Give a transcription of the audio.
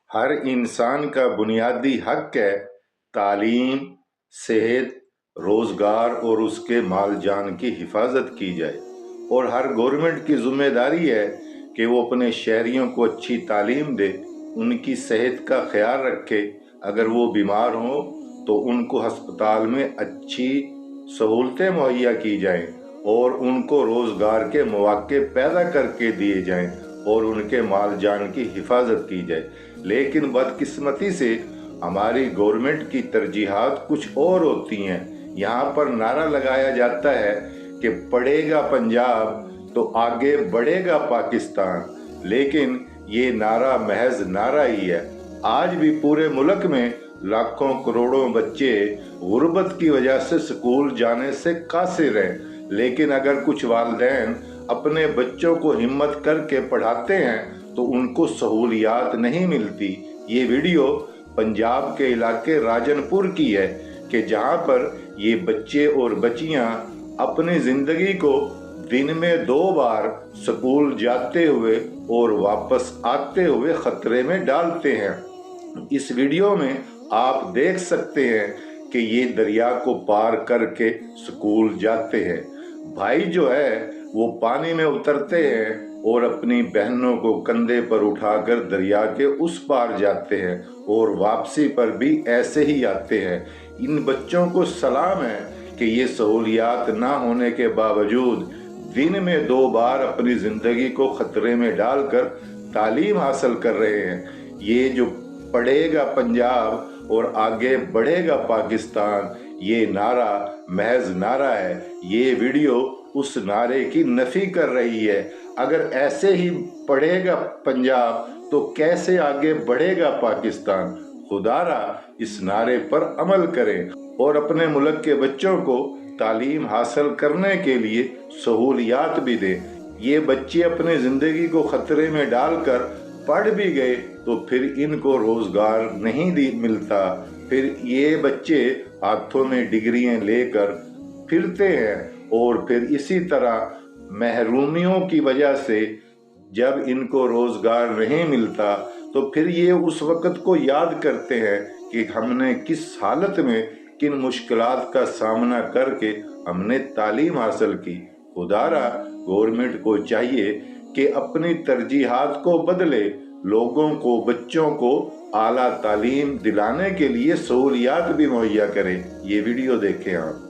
ہر انسان کا بنیادی حق ہے تعلیم، صحت، روزگار اور اس کے مال جان کی حفاظت کی جائے، اور ہر گورنمنٹ کی ذمہ داری ہے کہ وہ اپنے شہریوں کو اچھی تعلیم دے، ان کی صحت کا خیال رکھے، اگر وہ بیمار ہوں تو ان کو ہسپتال میں اچھی سہولتیں مہیا کی جائیں اور ان کو روزگار کے مواقع پیدا کر کے دیے جائیں اور ان کے مال جان کی حفاظت کی جائے۔ لیکن بدقسمتی سے ہماری گورنمنٹ کی ترجیحات کچھ اور ہوتی ہیں۔ یہاں پر نعرہ لگایا جاتا ہے کہ پڑھے گا پنجاب تو آگے بڑھے گا پاکستان، لیکن یہ نعرہ محض نعرہ ہی ہے۔ آج بھی پورے ملک میں لاکھوں کروڑوں بچے غربت کی وجہ سے سکول جانے سے قاصر ہیں، لیکن اگر کچھ والدین اپنے بچوں کو ہمت کر کے پڑھاتے ہیں تو ان کو سہولیات نہیں ملتی۔ یہ ویڈیو پنجاب کے علاقے راجن پور کی ہے کہ جہاں پر یہ بچے اور بچیاں اپنی زندگی کو دن میں 2 بار سکول جاتے ہوئے اور واپس آتے ہوئے خطرے میں ڈالتے ہیں۔ اس ویڈیو میں آپ دیکھ سکتے ہیں کہ یہ دریا کو پار کر کے سکول جاتے ہیں۔ بھائی جو ہے وہ پانی میں اترتے ہیں اور اپنی بہنوں کو کندھے پر اٹھا کر دریا کے اس پار جاتے ہیں اور واپسی پر بھی ایسے ہی آتے ہیں۔ ان بچوں کو سلام ہے کہ یہ سہولیات نہ ہونے کے باوجود دن میں 2 بار اپنی زندگی کو خطرے میں ڈال کر تعلیم حاصل کر رہے ہیں۔ یہ جو پڑھے گا پنجاب اور آگے بڑھے گا پاکستان، یہ نعرہ محض نعرہ ہے۔ یہ ویڈیو اس نعرے کی نفی کر رہی ہے۔ اگر ایسے ہی پڑھے گا پنجاب تو کیسے آگے بڑھے گا پاکستان؟ خدا را اس نعرے پر عمل کریں اور اپنے ملک کے بچوں کو تعلیم حاصل کرنے کے لیے سہولیات بھی دیں۔ یہ بچے اپنے زندگی کو خطرے میں ڈال کر پڑھ بھی گئے تو پھر ان کو روزگار نہیں ملتا، پھر یہ بچے ہاتھوں میں ڈگریاں لے کر پھرتے ہیں اور پھر اسی طرح محرومیوں کی وجہ سے جب ان کو روزگار نہیں ملتا تو پھر یہ اس وقت کو یاد کرتے ہیں کہ ہم نے کس حالت میں کن مشکلات کا سامنا کر کے ہم نے تعلیم حاصل کی۔ خدا را گورنمنٹ کو چاہیے کہ اپنی ترجیحات کو بدلے، لوگوں کو، بچوں کو اعلیٰ تعلیم دلانے کے لیے سہولیات بھی مہیا کرے۔ یہ ویڈیو دیکھیں آپ۔